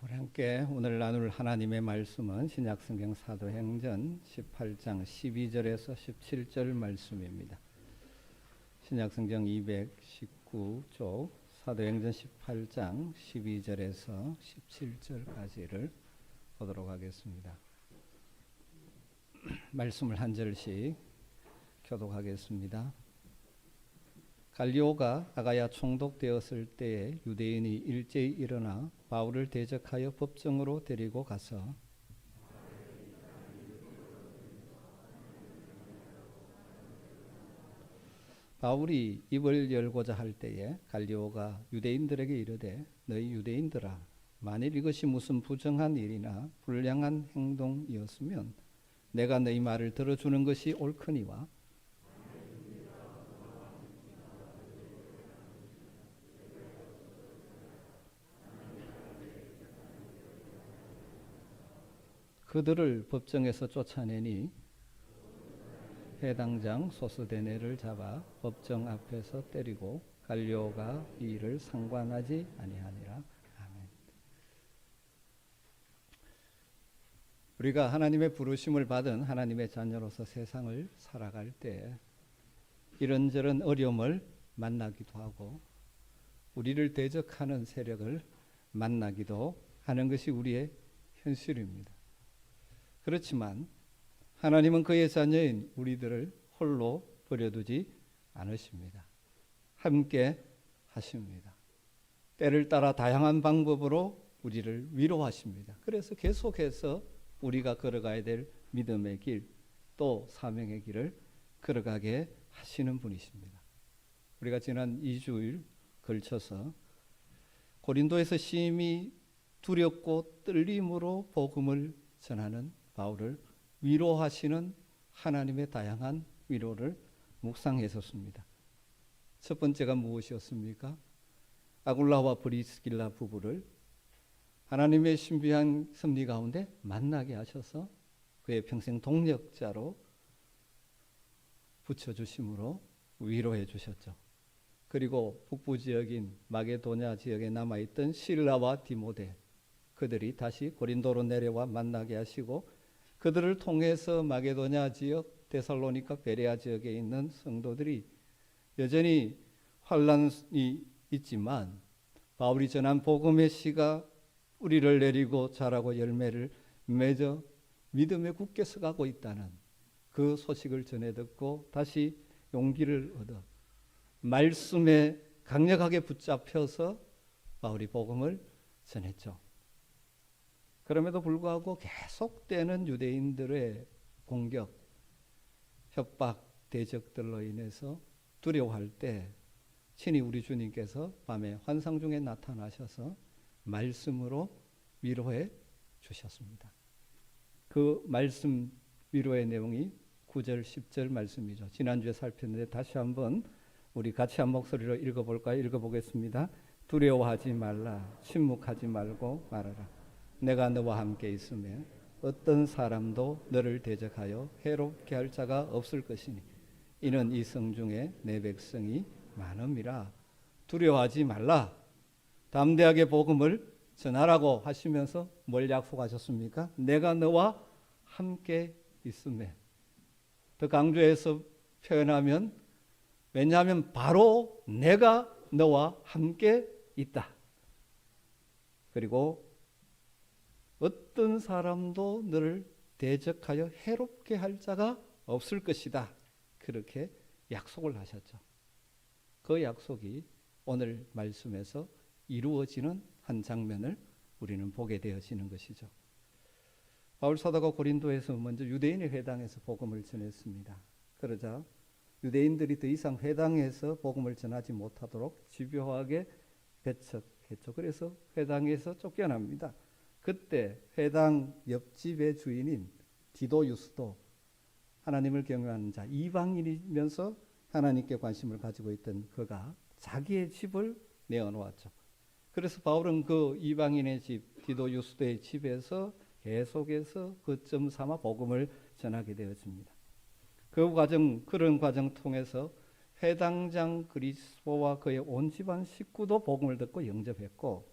우리 함께 오늘 나눌 하나님의 말씀은 신약성경 사도행전 18장 12절에서 17절 말씀입니다. 신약성경 219쪽 사도행전 18장 12절에서 17절까지를 보도록 하겠습니다. 말씀을 한 절씩 교독하겠습니다. 갈리오가 아가야 총독되었을 때에 유대인이 일제히 일어나 바울을 대적하여 법정으로 데리고 가서 바울이 입을 열고자 할 때에 갈리오가 유대인들에게 이르되 너희 유대인들아 만일 이것이 무슨 부정한 일이나 불량한 행동이었으면 내가 너희 말을 들어주는 것이 옳거니와 그들을 법정에서 쫓아내니 해당장 소스데네를 잡아 법정 앞에서 때리고 갈리오가 이 일을 상관하지 아니하니라. 아멘. 우리가 하나님의 부르심을 받은 하나님의 자녀로서 세상을 살아갈 때 이런저런 어려움을 만나기도 하고 우리를 대적하는 세력을 만나기도 하는 것이 우리의 현실입니다. 그렇지만 하나님은 그의 자녀인 우리들을 홀로 버려두지 않으십니다. 함께 하십니다. 때를 따라 다양한 방법으로 우리를 위로하십니다. 그래서 계속해서 우리가 걸어가야 될 믿음의 길, 또 사명의 길을 걸어가게 하시는 분이십니다. 우리가 지난 2주일 걸쳐서 고린도에서 심히 두렵고 떨림으로 복음을 전하는 바울을 위로하시는 하나님의 다양한 위로를 묵상했었습니다. 첫 번째가 무엇이었습니까? 아굴라와 브리스길라 부부를 하나님의 신비한 섭리 가운데 만나게 하셔서 그의 평생 동력자로 붙여주심으로 위로해 주셨죠. 그리고 북부 지역인 마게도냐 지역에 남아있던 실라와 디모데 그들이 다시 고린도로 내려와 만나게 하시고 그들을 통해서 마게도냐 지역, 데살로니가 베레아 지역에 있는 성도들이 여전히 환란이 있지만 바울이 전한 복음의 씨가 뿌리를 내리고 자라고 열매를 맺어 믿음에 굳게 서가고 있다는 그 소식을 전해 듣고 다시 용기를 얻어 말씀에 강력하게 붙잡혀서 바울이 복음을 전했죠. 그럼에도 불구하고 계속되는 유대인들의 공격, 협박, 대적들로 인해서 두려워할 때 친히 우리 주님께서 밤에 환상 중에 나타나셔서 말씀으로 위로해 주셨습니다. 그 말씀 위로의 내용이 9절, 10절 말씀이죠. 지난주에 살폈는데 다시 한번 우리 같이 한 목소리로 읽어볼까요? 읽어보겠습니다. 두려워하지 말라, 침묵하지 말고 말하라. 내가 너와 함께 있으며 어떤 사람도 너를 대적하여 해롭게 할 자가 없을 것이니 이는 이 성 중에 내 백성이 많음이라. 두려워하지 말라. 담대하게 복음을 전하라고 하시면서 뭘 약속하셨습니까? 내가 너와 함께 있으며. 더 강조해서 표현하면 왜냐하면 바로 내가 너와 함께 있다. 그리고 어떤 사람도 너를 대적하여 해롭게 할 자가 없을 것이다. 그렇게 약속을 하셨죠. 그 약속이 오늘 말씀에서 이루어지는 한 장면을 우리는 보게 되어지는 것이죠. 바울 사도가 고린도에서 먼저 유대인의 회당에서 복음을 전했습니다. 그러자 유대인들이 더 이상 회당에서 복음을 전하지 못하도록 집요하게 배척했죠. 그래서 회당에서 쫓겨납니다. 그때 회당 옆집의 주인인 디도 유스도 하나님을 경외하는 자, 이방인이면서 하나님께 관심을 가지고 있던 그가 자기의 집을 내어놓았죠. 그래서 바울은 그 이방인의 집, 디도 유스도의 집에서 계속해서 거점 삼아 복음을 전하게 되어집니다. 그런 과정 통해서 회당장 그리스도와 그의 온 집안 식구도 복음을 듣고 영접했고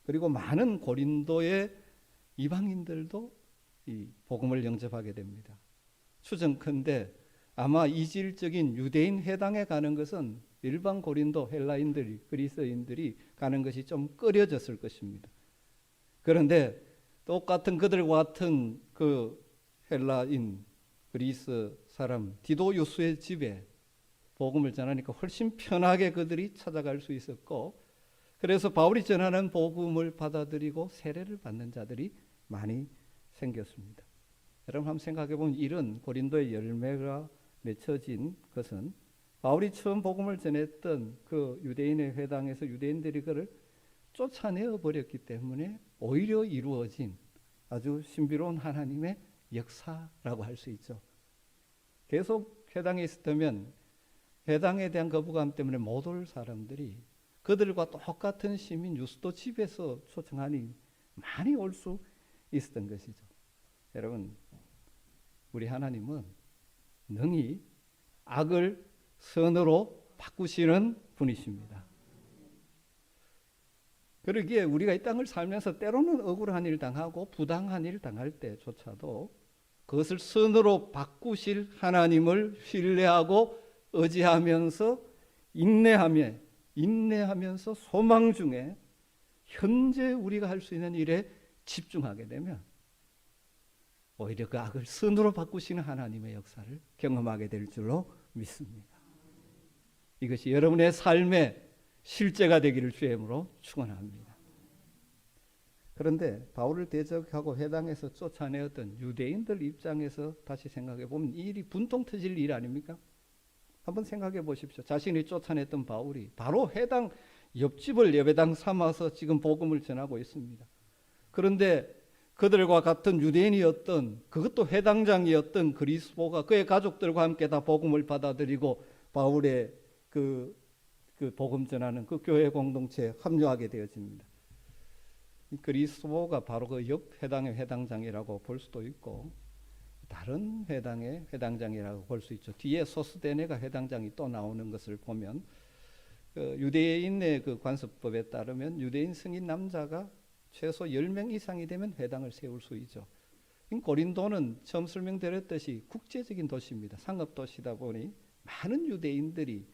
그리고 많은 고린도의 이방인들도 이 복음을 영접하게 됩니다. 추정컨대 아마 이질적인 유대인 회당에 가는 것은 일반 고린도 헬라인들이, 그리스인들이 가는 것이 좀 꺼려졌을 것입니다. 그런데 똑같은 그들과 같은 그 헬라인, 그리스 사람 디도유스의 집에 복음을 전하니까 훨씬 편하게 그들이 찾아갈 수 있었고, 그래서 바울이 전하는 복음을 받아들이고 세례를 받는 자들이 많이 생겼습니다. 여러분 한번 생각해 보면 이런 고린도의 열매가 맺혀진 것은 바울이 처음 복음을 전했던 그 유대인의 회당에서 유대인들이 그를 쫓아내어 버렸기 때문에 오히려 이루어진 아주 신비로운 하나님의 역사라고 할 수 있죠. 계속 회당에 있었다면 회당에 대한 거부감 때문에 못 올 사람들이 그들과 똑같은 시민 유스도 집에서 초청하니 많이 올 수 있었던 것이죠. 여러분, 우리 하나님은 능히 악을 선으로 바꾸시는 분이십니다. 그러기에 우리가 이 땅을 살면서 때로는 억울한 일 당하고 부당한 일 당할 때조차도 그것을 선으로 바꾸실 하나님을 신뢰하고 의지하면서 인내하면서 소망 중에 현재 우리가 할 수 있는 일에 집중하게 되면 오히려 그 악을 선으로 바꾸시는 하나님의 역사를 경험하게 될 줄로 믿습니다. 이것이 여러분의 삶의 실제가 되기를 주의 이름으로 축원합니다. 그런데 바울을 대적하고 회당에서 쫓아내었던 유대인들 입장에서 다시 생각해 보면 이 일이 분통 터질 일 아닙니까? 한번 생각해 보십시오. 자신이 쫓아냈던 바울이 바로 회당 옆집을 예배당 삼아서 지금 복음을 전하고 있습니다. 그런데 그들과 같은 유대인이었던, 그것도 회당장이었던 그리스도가 그의 가족들과 함께 다 복음을 받아들이고 바울의 그 복음 전하는 그 교회 공동체에 합류하게 되어집니다. 그리스도가 바로 그 옆 회당의 회당장이라고 볼 수도 있고 다른 회당의 회당장이라고 볼 수 있죠. 뒤에 소스데네가 회당장이 또 나오는 것을 보면 그 유대인의 그 관습법에 따르면 유대인 승인 남자가 최소 10명 이상이 되면 회당을 세울 수 있죠. 고린도는 처음 설명드렸듯이 국제적인 도시입니다. 상업도시다 보니 많은 유대인들이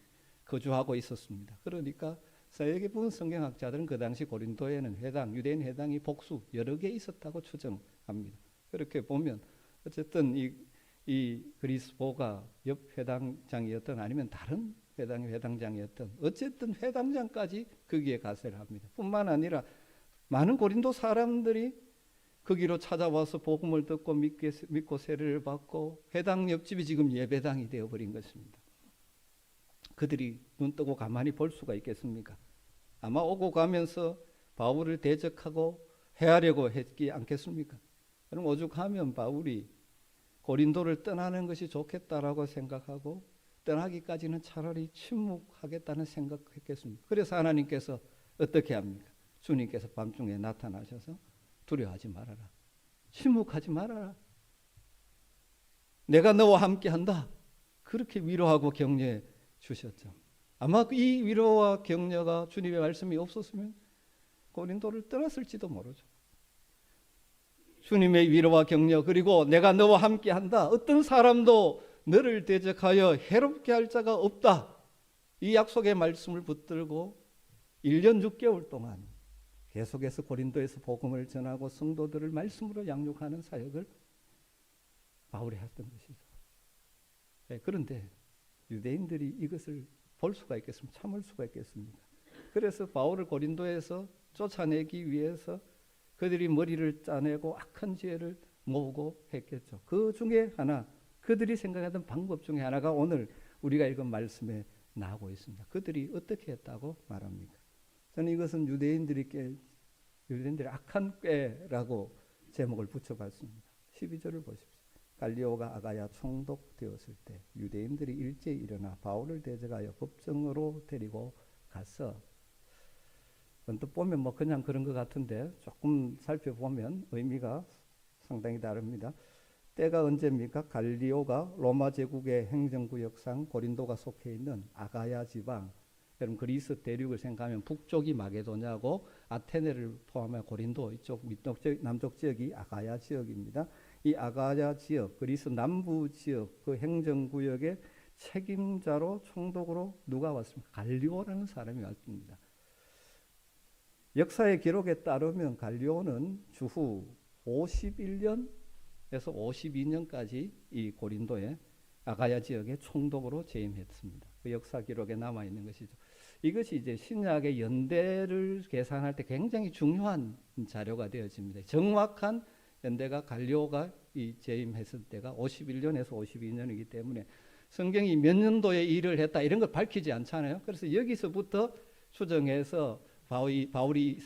거주하고 있었습니다. 그러니까 서예계 부분 성경학자들은 그 당시 고린도에는 회당, 유대인 회당이 복수 여러 개 있었다고 추정합니다. 그렇게 보면 어쨌든 이 그리스도가 옆 회당장이었던 아니면 다른 회당의 회당장이었던 어쨌든 회당장까지 거기에 가세를 합니다. 뿐만 아니라 많은 고린도 사람들이 거기로 찾아와서 복음을 듣고 믿고 세례를 받고 회당 옆집이 지금 예배당이 되어버린 것입니다. 그들이 눈 뜨고 가만히 볼 수가 있겠습니까? 아마 오고 가면서 바울을 대적하고 해하려고 했지 않겠습니까? 그럼 오죽하면 바울이 고린도를 떠나는 것이 좋겠다라고 생각하고 떠나기까지는 차라리 침묵하겠다는 생각했겠습니까? 그래서 하나님께서 어떻게 합니까? 주님께서 밤중에 나타나셔서 두려워하지 말아라. 침묵하지 말아라. 내가 너와 함께 한다. 그렇게 위로하고 격려해 주셨죠. 아마 이 위로와 격려가 주님의 말씀이 없었으면 고린도를 떠났을지도 모르죠. 주님의 위로와 격려 그리고 내가 너와 함께 한다. 어떤 사람도 너를 대적하여 해롭게 할 자가 없다. 이 약속의 말씀을 붙들고 1년 6개월 동안 계속해서 고린도에서 복음을 전하고 성도들을 말씀으로 양육하는 사역을 바울이 했던 것이죠. 그런데 유대인들이 이것을 볼 수가 있겠습니까? 참을 수가 있겠습니까? 그래서 바울을 고린도에서 쫓아내기 위해서 그들이 머리를 짜내고 악한 지혜를 모으고 했겠죠. 그 중에 하나, 그들이 생각하던 방법 중에 하나가 오늘 우리가 읽은 말씀에 나오고 있습니다. 그들이 어떻게 했다고 말합니까? 저는 이것은 유대인들이 악한 꾀라고 제목을 붙여봤습니다. 12절을 보십시오. 갈리오가 아가야 총독되었을 때 유대인들이 일제히 일어나 바울을 대적하여 법정으로 데리고 가서, 언뜻 보면 뭐 그냥 그런 것 같은데 조금 살펴보면 의미가 상당히 다릅니다. 때가 언제입니까? 갈리오가 로마 제국의 행정구역상 고린도가 속해 있는 아가야 지방, 여러분 그리스 대륙을 생각하면 북쪽이 마게도냐고 아테네를 포함한 고린도 이쪽 남쪽 지역이 아가야 지역입니다. 이 아가야 지역, 그리스 남부 지역 그 행정구역의 책임자로 총독으로 누가 왔습니까? 갈리오라는 사람이 왔습니다. 역사의 기록에 따르면 갈리오는 주후 51년에서 52년까지 이 고린도의 아가야 지역의 총독으로 재임했습니다. 그 역사 기록에 남아 있는 것이죠. 이것이 이제 신약의 연대를 계산할 때 굉장히 중요한 자료가 되어집니다. 정확한 연대가 갈리오가 이 재임했을 때가 51년에서 52년이기 때문에 성경이 몇 년도에 일을 했다 이런 걸 밝히지 않잖아요. 그래서 여기서부터 추정해서 바울이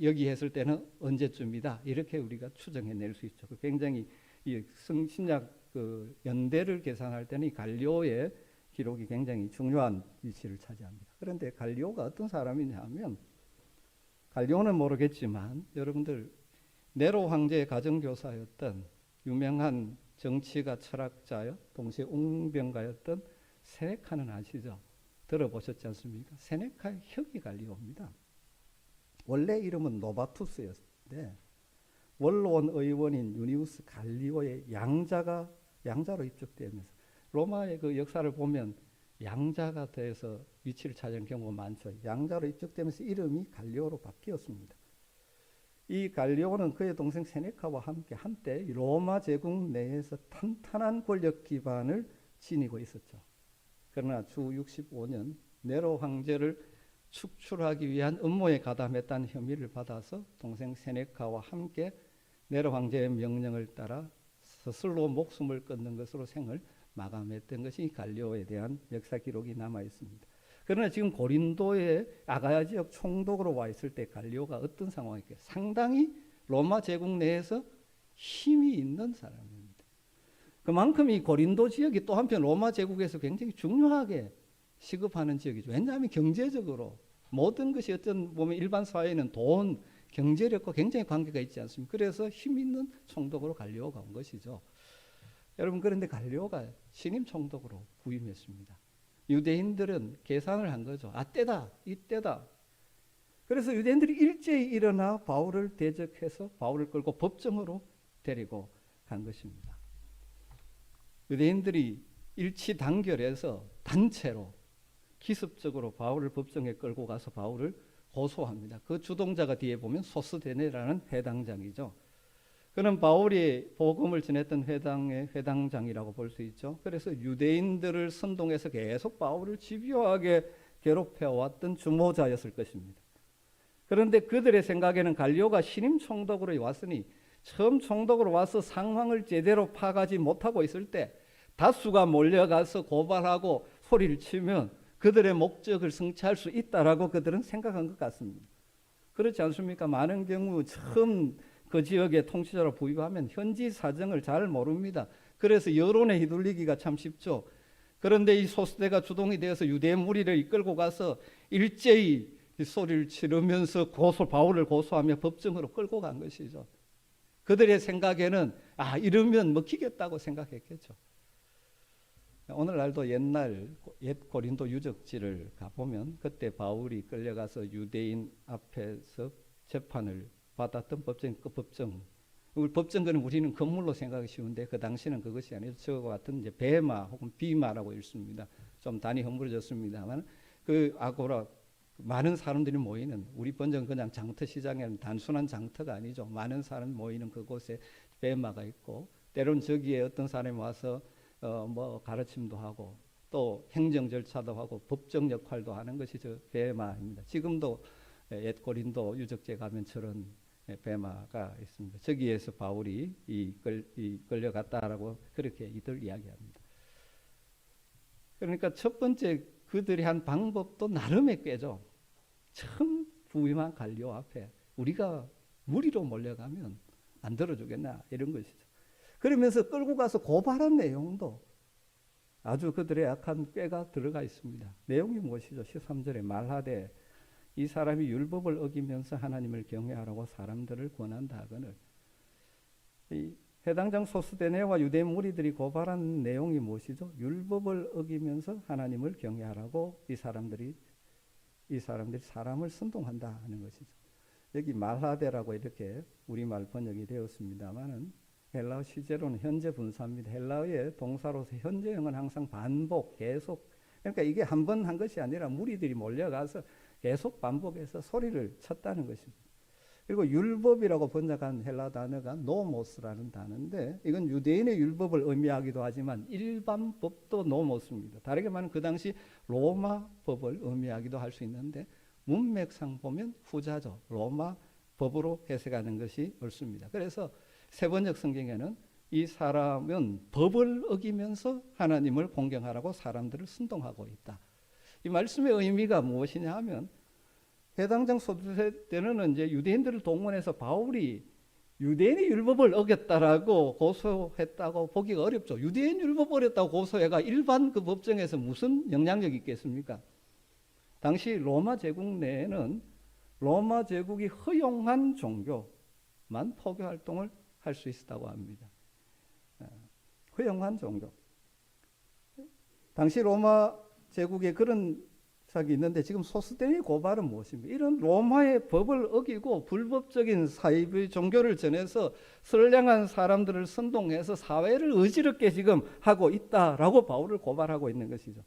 여기 했을 때는 언제쯤이다 이렇게 우리가 추정해낼 수 있죠. 굉장히 이 신약 그 연대를 계산할 때는 이 갈리오의 기록이 굉장히 중요한 위치를 차지합니다. 그런데 갈리오가 어떤 사람이냐 하면 갈리오는 모르겠지만 여러분들 네로 황제의 가정교사였던 유명한 정치가 철학자요 동시에 웅병가였던 세네카는 아시죠? 들어보셨지 않습니까? 세네카의 형이 갈리오입니다. 원래 이름은 노바투스였는데 원로원 의원인 유니우스 갈리오의 양자로 입적되면서 로마의 그 역사를 보면 양자가 돼서 위치를 차지하는 경우가 많죠. 양자로 입적되면서 이름이 갈리오로 바뀌었습니다. 이 갈리오는 그의 동생 세네카와 함께 한때 로마 제국 내에서 탄탄한 권력 기반을 지니고 있었죠. 그러나 주 65년 네로 황제를 축출하기 위한 음모에 가담했다는 혐의를 받아서 동생 세네카와 함께 네로 황제의 명령을 따라 스스로 목숨을 끊는 것으로 생을 마감했던 것이 갈리오에 대한 역사 기록이 남아 있습니다. 그러나 지금 고린도의 아가야 지역 총독으로 와 있을 때 갈리오가 어떤 상황일까요? 상당히 로마 제국 내에서 힘이 있는 사람입니다. 그만큼 이 고린도 지역이 또 한편 로마 제국에서 굉장히 중요하게 시급하는 지역이죠. 왜냐하면 경제적으로 모든 것이 어떤 보면 일반 사회에는 돈, 경제력과 굉장히 관계가 있지 않습니까? 그래서 힘 있는 총독으로 갈리오가 온 것이죠. 여러분 그런데 갈리오가 신임 총독으로 부임했습니다. 유대인들은 계산을 한 거죠. 때다, 이때다. 그래서 유대인들이 일제히 일어나 바울을 대적해서 바울을 끌고 법정으로 데리고 간 것입니다. 유대인들이 일치단결해서 단체로 기습적으로 바울을 법정에 끌고 가서 바울을 고소합니다. 그 주동자가 뒤에 보면 소스데네라는 회당장이죠. 그는 바울이 복음을 전했던 회당의 회당장이라고 볼 수 있죠. 그래서 유대인들을 선동해서 계속 바울을 집요하게 괴롭혀왔던 주모자였을 것입니다. 그런데 그들의 생각에는 갈리오가 신임 총독으로 왔으니 처음 총독으로 와서 상황을 제대로 파악하지 못하고 있을 때 다수가 몰려가서 고발하고 소리를 치면 그들의 목적을 성취할 수 있다라고 그들은 생각한 것 같습니다. 그렇지 않습니까? 많은 경우 처음 그 지역의 통치자로 부임하면 현지 사정을 잘 모릅니다. 그래서 여론에 휘둘리기가 참 쉽죠. 그런데 이 소수대가 주동이 되어서 유대 무리를 이끌고 가서 일제히 소리를 치르면서 바울을 고소하며 법정으로 끌고 간 것이죠. 그들의 생각에는 이러면 먹히겠다고 생각했겠죠. 오늘날도 옛 고린도 유적지를 가보면 그때 바울이 끌려가서 유대인 앞에서 재판을 받았던 법정, 그 법정. 법정은 우리는 건물로 생각하기 쉬운데 그 당시는 그것이 아니죠. 저와 같은 이제 베마 혹은 비마라고 읽습니다. 좀 단위 허물어졌습니다만 그 아고라 많은 사람들이 모이는 우리 번정은 그냥 장터 시장에는 단순한 장터가 아니죠. 많은 사람이 모이는 그곳에 베마가 있고 때론 저기에 어떤 사람이 와서 가르침도 하고 또 행정 절차도 하고 법정 역할도 하는 것이 저 베마입니다. 지금도 옛 고린도 유적지에 가면 저런 베마가 있습니다. 저기에서 바울이 끌려갔다라고 그렇게 이들 이야기합니다. 그러니까 첫 번째 그들이 한 방법도 나름의 꾀죠. 처음 부임한 갈리오 앞에 우리가 무리로 몰려가면 안 들어주겠나 이런 것이죠. 그러면서 끌고 가서 고발한 내용도 아주 그들의 약한 꾀가 들어가 있습니다. 내용이 무엇이죠? 13절에 말하되 이 사람이 율법을 어기면서 하나님을 경외하라고 사람들을 권한다 하거늘. 이 해당장 소스데네와 유대 무리들이 고발한 내용이 무엇이죠? 율법을 어기면서 하나님을 경외하라고 이 사람들이 사람을 선동한다 하는 것이죠. 여기 말하데라고 이렇게 우리말 번역이 되었습니다만은 헬라어 실제로는 현재 분사입니다. 헬라어의 동사로서 현재형은 항상 반복, 계속. 그러니까 이게 한 번 한 것이 아니라 무리들이 몰려가서 계속 반복해서 소리를 쳤다는 것입니다. 그리고 율법이라고 번역한 헬라 단어가 노모스라는 단어인데 이건 유대인의 율법을 의미하기도 하지만 일반 법도 노모스입니다. 다르게 말하면 그 당시 로마 법을 의미하기도 할 수 있는데 문맥상 보면 후자죠. 로마 법으로 해석하는 것이 옳습니다. 그래서 세번역 성경에는 이 사람은 법을 어기면서 하나님을 공경하라고 사람들을 선동하고 있다. 이 말씀의 의미가 무엇이냐 하면 해당장 소두세 때는 이제 유대인들을 동원해서 바울이 유대인의 율법을 어겼다라고 고소했다고 보기가 어렵죠. 유대인 율법 어겼다고 고소해가 일반 그 법정에서 무슨 영향력이 있겠습니까? 당시 로마 제국 내에는 로마 제국이 허용한 종교만 포교 활동을 할 수 있었다고 합니다. 허용한 종교. 당시 로마 제국에 그런 사기 있는데 지금 소스데네의 고발은 무엇입니까? 이런 로마의 법을 어기고 불법적인 사이비 종교를 전해서 선량한 사람들을 선동해서 사회를 어지럽게 지금 하고 있다라고 바울을 고발하고 있는 것이죠.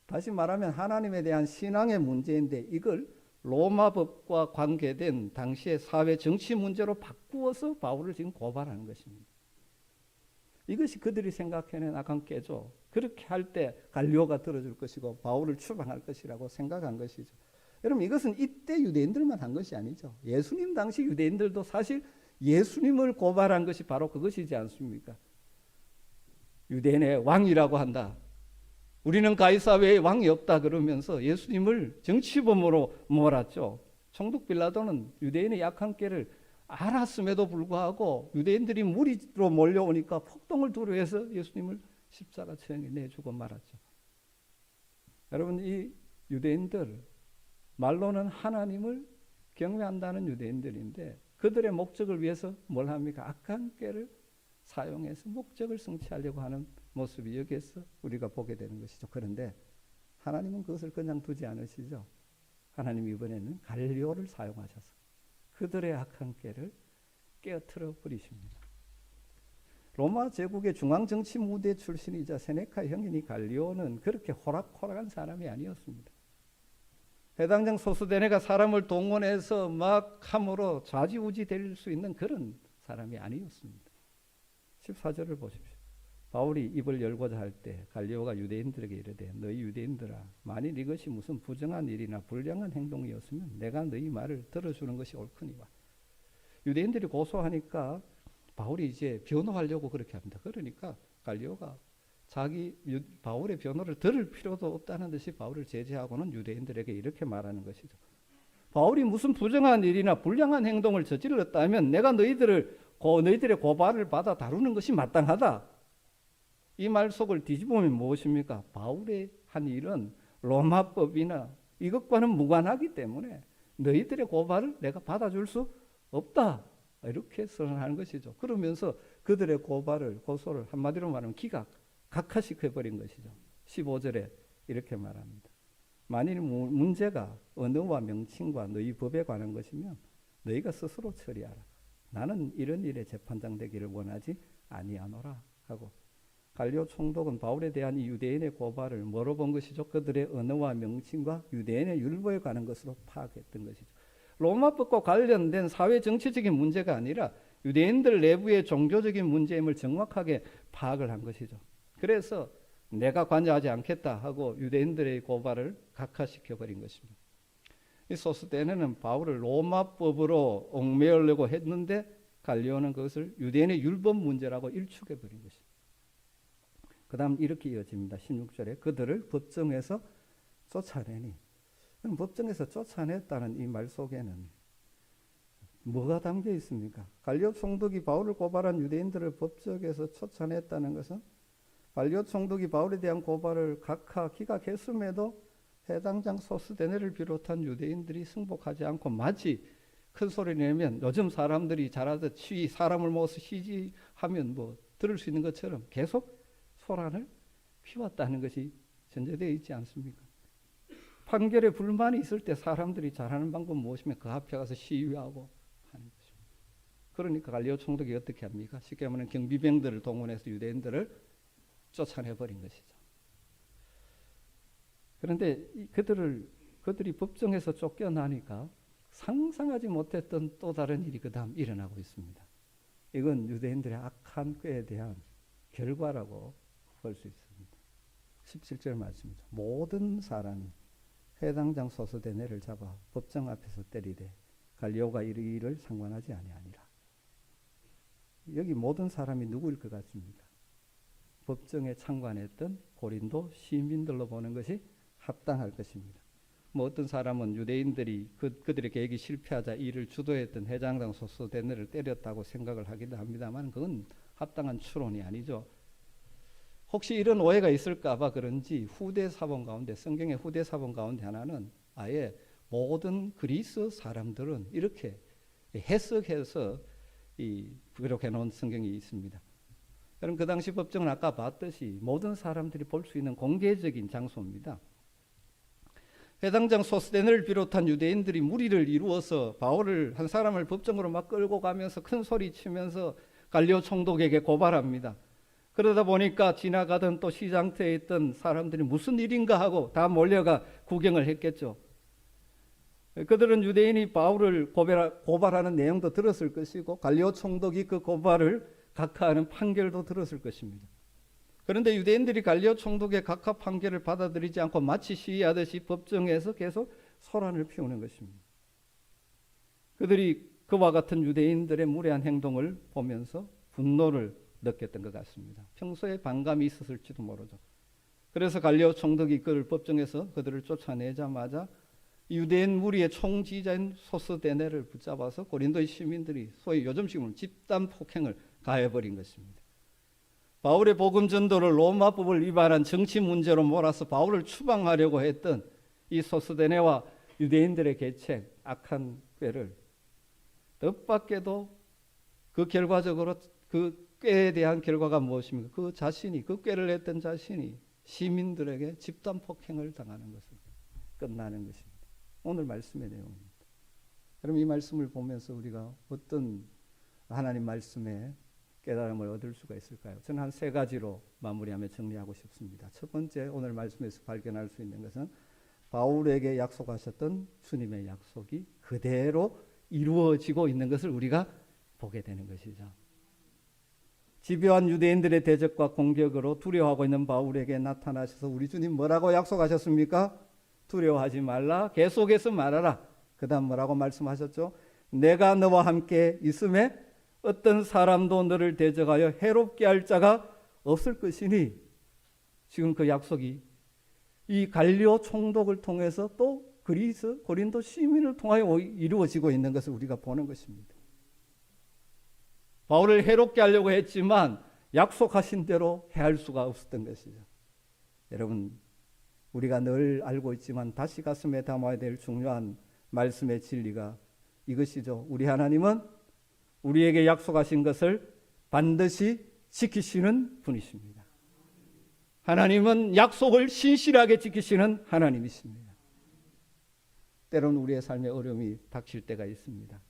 다시 말하면 하나님에 대한 신앙의 문제인데 이걸 로마 법과 관계된 당시의 사회 정치 문제로 바꾸어서 바울을 지금 고발하는 것입니다. 이것이 그들이 생각해낸 악한 깨죠. 그렇게 할 때 갈리오가 들어줄 것이고 바울을 추방할 것이라고 생각한 것이죠. 여러분 이것은 이때 유대인들만 한 것이 아니죠. 예수님 당시 유대인들도 사실 예수님을 고발한 것이 바로 그것이지 않습니까? 유대인의 왕이라고 한다. 우리는 가이사 외에 왕이 없다 그러면서 예수님을 정치범으로 몰았죠. 총독 빌라도는 유대인의 약한 깨를 알았음에도 불구하고 유대인들이 무리로 몰려오니까 폭동을 두려워해서 예수님을 십자가 처형에 내주고 말았죠. 여러분 이 유대인들 말로는 하나님을 경외한다는 유대인들인데 그들의 목적을 위해서 뭘 합니까? 악한 깨를 사용해서 목적을 성취하려고 하는 모습이 여기에서 우리가 보게 되는 것이죠. 그런데 하나님은 그것을 그냥 두지 않으시죠. 하나님이 이번에는 갈리오를 사용하셔서 그들의 악한 깨를 깨어뜨려 버리십니다. 로마 제국의 중앙정치 무대 출신이자 세네카 형인 갈리오는 그렇게 호락호락한 사람이 아니었습니다. 해당장 소스데네가 사람을 동원해서 막 함으로 좌지우지 될 수 있는 그런 사람이 아니었습니다. 14절을 보십시오. 바울이 입을 열고자 할 때 갈리오가 유대인들에게 이르되 너희 유대인들아 만일 이것이 무슨 부정한 일이나 불량한 행동이었으면 내가 너희 말을 들어주는 것이 옳거니와. 유대인들이 고소하니까 바울이 이제 변호하려고 그렇게 합니다. 그러니까 갈리오가 바울의 변호를 들을 필요도 없다는 듯이 바울을 제지하고는 유대인들에게 이렇게 말하는 것이죠. 바울이 무슨 부정한 일이나 불량한 행동을 저질렀다면 내가 너희들의 고발을 받아 다루는 것이 마땅하다. 이 말 속을 뒤집으면 무엇입니까? 바울의 한 일은 로마법이나 이것과는 무관하기 때문에 너희들의 고발을 내가 받아줄 수 없다. 이렇게 선언하는 것이죠. 그러면서 그들의 고소를 한마디로 말하면 각하시켜버린 것이죠. 15절에 이렇게 말합니다. 만일 문제가 언어와 명칭과 너희 법에 관한 것이면 너희가 스스로 처리하라. 나는 이런 일에 재판장 되기를 원하지 아니하노라 하고 갈리오 총독은 바울에 대한 이 유대인의 고발을 뭐로 본 것이죠? 그들의 언어와 명칭과 유대인의 율법에 관한 것으로 파악했던 것이죠. 로마법과 관련된 사회 정치적인 문제가 아니라 유대인들 내부의 종교적인 문제임을 정확하게 파악을 한 것이죠. 그래서 내가 관여하지 않겠다 하고 유대인들의 고발을 각하시켜버린 것입니다. 이 소스데네는 바울을 로마법으로 얽매이려고 했는데 갈리오는 그것을 유대인의 율법 문제라고 일축해버린 것입니다. 그 다음 이렇게 이어집니다. 16절에 그들을 법정에서 쫓아내니. 법정에서 쫓아냈다는 이 말 속에는 뭐가 담겨 있습니까? 갈리오 총독이 바울을 고발한 유대인들을 법정에서 쫓아냈다는 것은 갈리오 총독이 바울에 대한 고발을 기각했음에도 해당장 소스데네를 비롯한 유대인들이 승복하지 않고 마치 큰 소리 내면 요즘 사람들이 잘하듯 사람을 모아서 시위하면 뭐 들을 수 있는 것처럼 계속 소란을 피웠다는 것이 전제되어 있지 않습니까? 판결에 불만이 있을 때 사람들이 잘하는 방법 무엇이면 그 앞에 가서 시위하고 하는 것입니다. 그러니까 갈리오 총독이 어떻게 합니까? 쉽게 말하면 경비병들을 동원해서 유대인들을 쫓아내버린 것이죠. 그런데 그들이 법정에서 쫓겨나니까 상상하지 못했던 또 다른 일이 그 다음 일어나고 있습니다. 이건 유대인들의 악한 꾀에 대한 결과라고 볼 수 있습니다. 17절 말씀이죠. 모든 사람이 회당장 소수대네를 잡아 법정 앞에서 때리되 갈리오가 이를 상관하지 아니하니라. 여기 모든 사람이 누구일 것 같습니까? 법정에 참관했던 고린도 시민들로 보는 것이 합당할 것입니다. 뭐 어떤 사람은 유대인들이 그들의 계획이 실패하자 이를 주도했던 회당장 소수대네를 때렸다고 생각을 하기도 합니다만 그건 합당한 추론이 아니죠. 혹시 이런 오해가 있을까 봐 그런지 후대 사본 가운데, 성경의 후대 사본 가운데 하나는 아예 모든 그리스 사람들은 이렇게 해석해서 기록해 놓은 성경이 있습니다. 여러분, 그 당시 법정은 아까 봤듯이 모든 사람들이 볼 수 있는 공개적인 장소입니다. 회당장 소스데네를 비롯한 유대인들이 무리를 이루어서 바울을 한 사람을 법정으로 막 끌고 가면서 큰 소리 치면서 갈리오 총독에게 고발합니다. 그러다 보니까 지나가던 또 시장터에 있던 사람들이 무슨 일인가 하고 다 몰려가 구경을 했겠죠. 그들은 유대인이 바울을 고발하는 내용도 들었을 것이고 갈리오 총독이 그 고발을 각하하는 판결도 들었을 것입니다. 그런데 유대인들이 갈리오 총독의 각하 판결을 받아들이지 않고 마치 시위하듯이 법정에서 계속 소란을 피우는 것입니다. 그들이 그와 같은 유대인들의 무례한 행동을 보면서 분노를 느꼈던 것 같습니다. 평소에 반감이 있었을지도 모르죠. 그래서 갈리오 총독이 그를 법정에서 그들을 쫓아내자마자 유대인 무리의 총지휘자인 소스데네를 붙잡아서 고린도의 시민들이 소위 요즘식으로 집단 폭행을 가해버린 것입니다. 바울의 복음 전도를 로마법을 위반한 정치 문제로 몰아서 바울을 추방하려고 했던 이 소스데네와 유대인들의 계책, 악한 꾀를 뜻밖에도 그 결과적으로 그 꾀에 대한 결과가 무엇입니까? 그 자신이, 그 꾀를 했던 자신이 시민들에게 집단 폭행을 당하는 것을 끝나는 것입니다. 오늘 말씀의 내용입니다. 그럼 이 말씀을 보면서 우리가 어떤 하나님 말씀에 깨달음을 얻을 수가 있을까요? 저는 한 세 가지로 마무리하며 정리하고 싶습니다. 첫 번째, 오늘 말씀에서 발견할 수 있는 것은 바울에게 약속하셨던 주님의 약속이 그대로 이루어지고 있는 것을 우리가 보게 되는 것이죠. 집요한 유대인들의 대적과 공격으로 두려워하고 있는 바울에게 나타나셔서 우리 주님 뭐라고 약속하셨습니까? 두려워하지 말라, 계속해서 말하라. 그 다음 뭐라고 말씀하셨죠? 내가 너와 함께 있음에 어떤 사람도 너를 대적하여 해롭게 할 자가 없을 것이니, 지금 그 약속이 이 갈리오 총독을 통해서 또 그리스 고린도 시민을 통하여 이루어지고 있는 것을 우리가 보는 것입니다. 바울을 해롭게 하려고 했지만 약속하신 대로 해할 수가 없었던 것이죠. 여러분, 우리가 늘 알고 있지만 다시 가슴에 담아야 될 중요한 말씀의 진리가 이것이죠. 우리 하나님은 우리에게 약속하신 것을 반드시 지키시는 분이십니다. 하나님은 약속을 신실하게 지키시는 하나님이십니다. 때로는 우리의 삶에 어려움이 닥칠 때가 있습니다.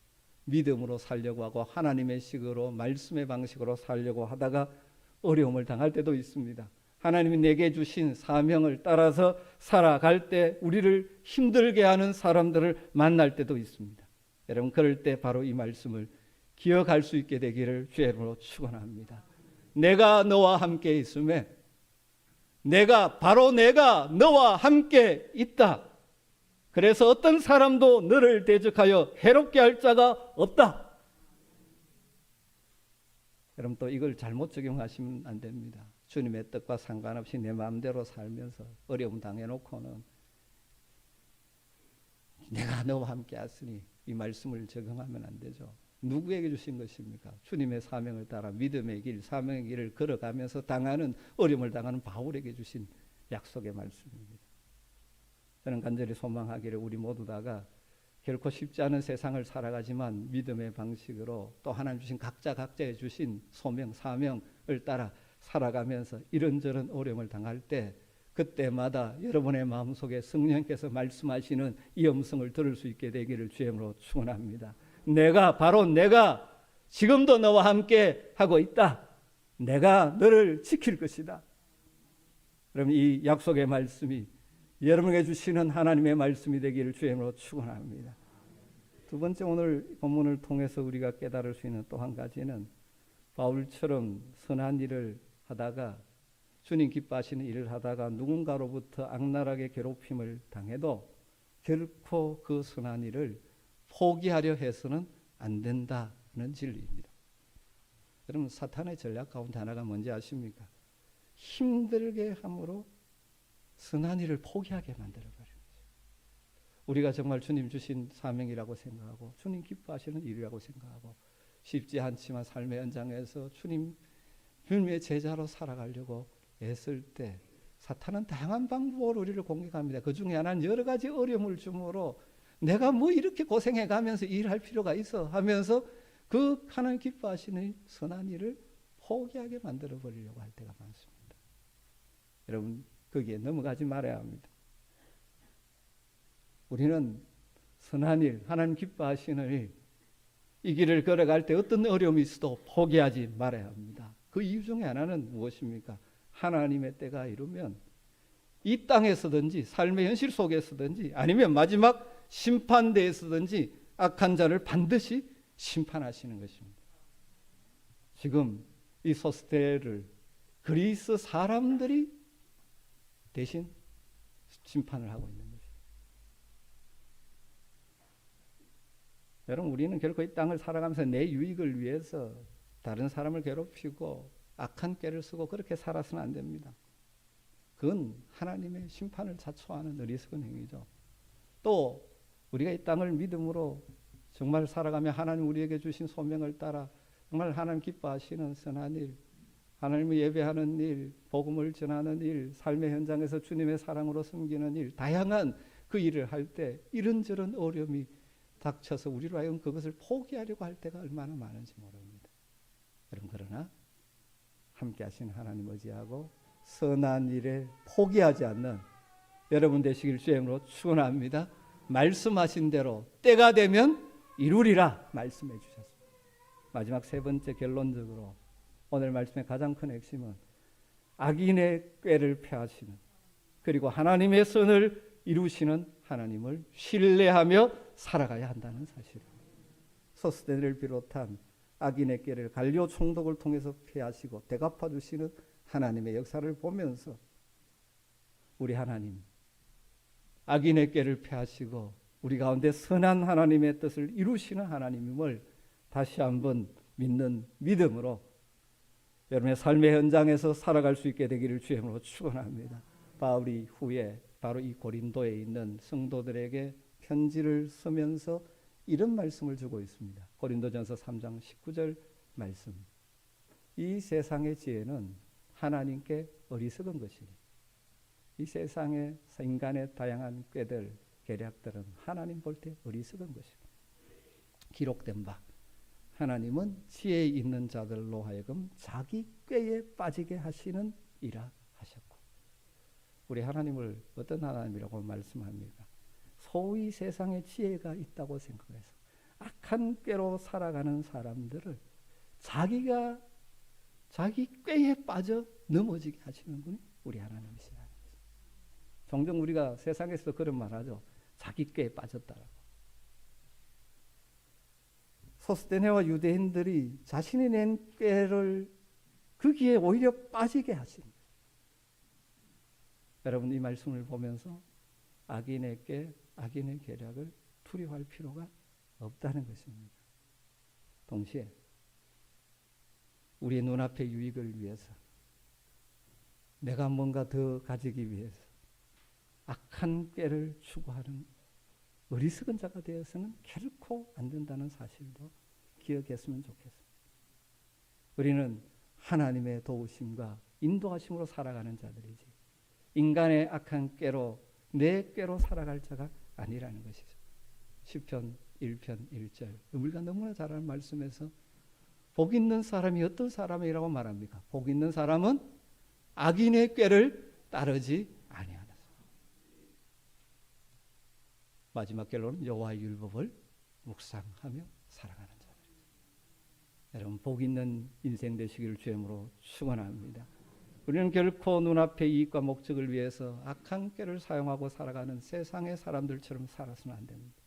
믿음으로 살려고 하고 하나님의 식으로 말씀의 방식으로 살려고 하다가 어려움을 당할 때도 있습니다. 하나님이 내게 주신 사명을 따라서 살아갈 때 우리를 힘들게 하는 사람들을 만날 때도 있습니다. 여러분, 그럴 때 바로 이 말씀을 기억할 수 있게 되기를 주의 이름으로 축원합니다. 내가 너와 함께 있음에 바로 내가 너와 함께 있다. 그래서 어떤 사람도 너를 대적하여 해롭게 할 자가 없다. 여러분, 또 이걸 잘못 적용하시면 안 됩니다. 주님의 뜻과 상관없이 내 마음대로 살면서 어려움 당해놓고는 내가 너와 함께 하시니 이 말씀을 적용하면 안 되죠. 누구에게 주신 것입니까? 주님의 사명을 따라 믿음의 길, 사명의 길을 걸어가면서 당하는 어려움을 당하는 바울에게 주신 약속의 말씀입니다. 저는 간절히 소망하기를 우리 모두 다가 결코 쉽지 않은 세상을 살아가지만 믿음의 방식으로 또 하나님 주신 각자의 주신 소명, 사명을 따라 살아가면서 이런저런 어려움을 당할 때 그때마다 여러분의 마음속에 성령께서 말씀하시는 이 음성을 들을 수 있게 되기를 주님으로 축원합니다. 바로 내가 지금도 너와 함께 하고 있다. 내가 너를 지킬 것이다. 여러분, 이 약속의 말씀이 여러분에게 주시는 하나님의 말씀이 되기를 주님으로 축원합니다. 두 번째, 오늘 본문을 통해서 우리가 깨달을 수 있는 또 한 가지는 바울처럼 선한 일을 하다가, 주님 기뻐하시는 일을 하다가 누군가로부터 악랄하게 괴롭힘을 당해도 결코 그 선한 일을 포기하려 해서는 안 된다는 진리입니다. 여러분, 사탄의 전략 가운데 하나가 뭔지 아십니까? 힘들게 함으로 선한 일을 포기하게 만들어버리는 거죠. 우리가 정말 주님 주신 사명이라고 생각하고 주님 기뻐하시는 일이라고 생각하고 쉽지 않지만 삶의 현장에서 주님의 제자로 살아가려고 애쓸 때 사탄은 다양한 방법으로 우리를 공격합니다. 그 중에 하나는 여러 가지 어려움을 주므로 내가 뭐 이렇게 고생해 가면서 일할 필요가 있어 하면서 그 하나님 기뻐하시는 선한 일을 포기하게 만들어 버리려고 할 때가 많습니다. 여러분, 거기에 넘어가지 말아야 합니다. 우리는 선한 일, 하나님 기뻐하시는 일, 이 길을 걸어갈 때 어떤 어려움이 있어도 포기하지 말아야 합니다. 그 이유 중에 하나는 무엇입니까? 하나님의 때가 이르면 이 땅에서든지 삶의 현실 속에서든지 아니면 마지막 심판대에서든지 악한 자를 반드시 심판하시는 것입니다. 지금 이 소스테를 그리스 사람들이 대신 심판을 하고 있는 것입니다. 여러분, 우리는 결코 이 땅을 살아가면서 내 유익을 위해서 다른 사람을 괴롭히고 악한 꾀를 쓰고 그렇게 살아서는 안 됩니다. 그건 하나님의 심판을 자초하는 어리석은 행위죠. 또 우리가 이 땅을 믿음으로 정말 살아가며 하나님 우리에게 주신 소명을 따라 정말 하나님 기뻐하시는 선한 일, 하나님을 예배하는 일, 복음을 전하는 일, 삶의 현장에서 주님의 사랑으로 섬기는 일, 다양한 그 일을 할 때 이런저런 어려움이 닥쳐서 우리로 하여금 그것을 포기하려고 할 때가 얼마나 많은지 모릅니다. 그러나 함께 하시는 하나님 의지하고 선한 일에 포기하지 않는 여러분 되시길 주님으로 축원합니다. 말씀하신 대로 때가 되면 이루리라 말씀해 주셨습니다. 마지막 세 번째, 결론적으로 오늘 말씀의 가장 큰 핵심은 악인의 꾀를 폐하시는, 그리고 하나님의 선을 이루시는 하나님을 신뢰하며 살아가야 한다는 사실입니다. 소스테네를 비롯한 악인의 꾀를 갈리오 총독을 통해서 폐하시고 대갚아 주시는 하나님의 역사를 보면서 우리 하나님, 악인의 꾀를 폐하시고 우리 가운데 선한 하나님의 뜻을 이루시는 하나님임을 다시 한번 믿는 믿음으로 여러분의 삶의 현장에서 살아갈 수 있게 되기를 주님으로 축원합니다. 바울이 후에 바로 이 고린도에 있는 성도들에게 편지를 쓰면서 이런 말씀을 주고 있습니다. 고린도전서 3장 19절 말씀. 이 세상의 지혜는 하나님께 어리석은 것이니 이 세상의 인간의 다양한 꾀들, 계략들은 하나님 볼 때 어리석은 것입니다. 기록된 바 하나님은 지혜 있는 자들로 하여금 자기 꾀에 빠지게 하시는 이라 하셨고, 우리 하나님을 어떤 하나님이라고 말씀합니까? 소위 세상에 지혜가 있다고 생각해서 악한 꾀로 살아가는 사람들을 자기가 자기 꾀에 빠져 넘어지게 하시는 분이 우리 하나님이시라는 것입니다. 종종 우리가 세상에서 그런 말 하죠. 자기 꾀에 빠졌다라고. 소스테네와 유대인들이 자신이 낸 꾀를 거기에 오히려 빠지게 하신 거예요. 여러분, 이 말씀을 보면서 악인의 꾀, 악인의 계략을 두려워할 필요가 없다는 것입니다. 동시에 우리의 눈앞의 유익을 위해서, 내가 뭔가 더 가지기 위해서 악한 꾀를 추구하는 어리석은 자가 되어서는 결코 안 된다는 사실도 기억했으면 좋겠습니다. 우리는 하나님의 도우심과 인도하심으로 살아가는 자들이지 인간의 악한 꾀로, 내 꾀로 살아갈 자가 아니라는 것이죠. 시편 1편 1절, 우리가 너무나 잘 아는 말씀에서 복 있는 사람이 어떤 사람이라고 말합니까? 복 있는 사람은 악인의 꾀를 따르지 마지막 결론은 여호와의 율법을 묵상하며 살아가는 자들. 여러분 복 있는 인생 되시기를 주님으로 축원합니다. 우리는 결코 눈앞의 이익과 목적을 위해서 악한 꾀를 사용하고 살아가는 세상의 사람들처럼 살아서는 안 됩니다.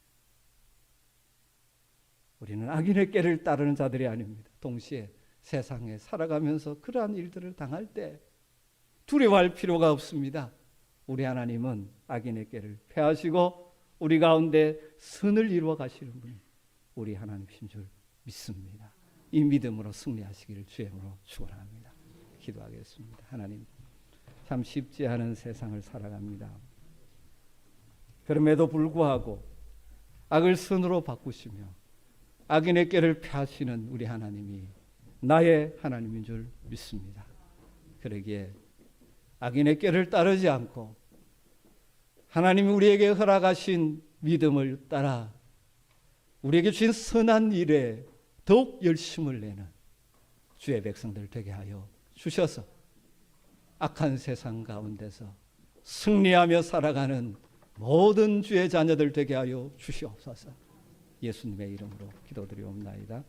우리는 악인의 꾀를 따르는 자들이 아닙니다. 동시에 세상에 살아가면서 그러한 일들을 당할 때 두려워할 필요가 없습니다. 우리 하나님은 악인의 꾀를 패하시고 우리 가운데 선을 이루어 가시는 분이 우리 하나님이신 줄 믿습니다. 이 믿음으로 승리하시기를 주님으로 축원합니다. 기도하겠습니다. 하나님, 참 쉽지 않은 세상을 살아갑니다. 그럼에도 불구하고 악을 선으로 바꾸시며 악인의 꾀를 펴하시는 우리 하나님이 나의 하나님인 줄 믿습니다. 그러기에 악인의 꾀를 따르지 않고 하나님이 우리에게 허락하신 믿음을 따라 우리에게 주신 선한 일에 더욱 열심을 내는 주의 백성들 되게 하여 주셔서 악한 세상 가운데서 승리하며 살아가는 모든 주의 자녀들 되게 하여 주시옵소서. 예수님의 이름으로 기도드리옵나이다.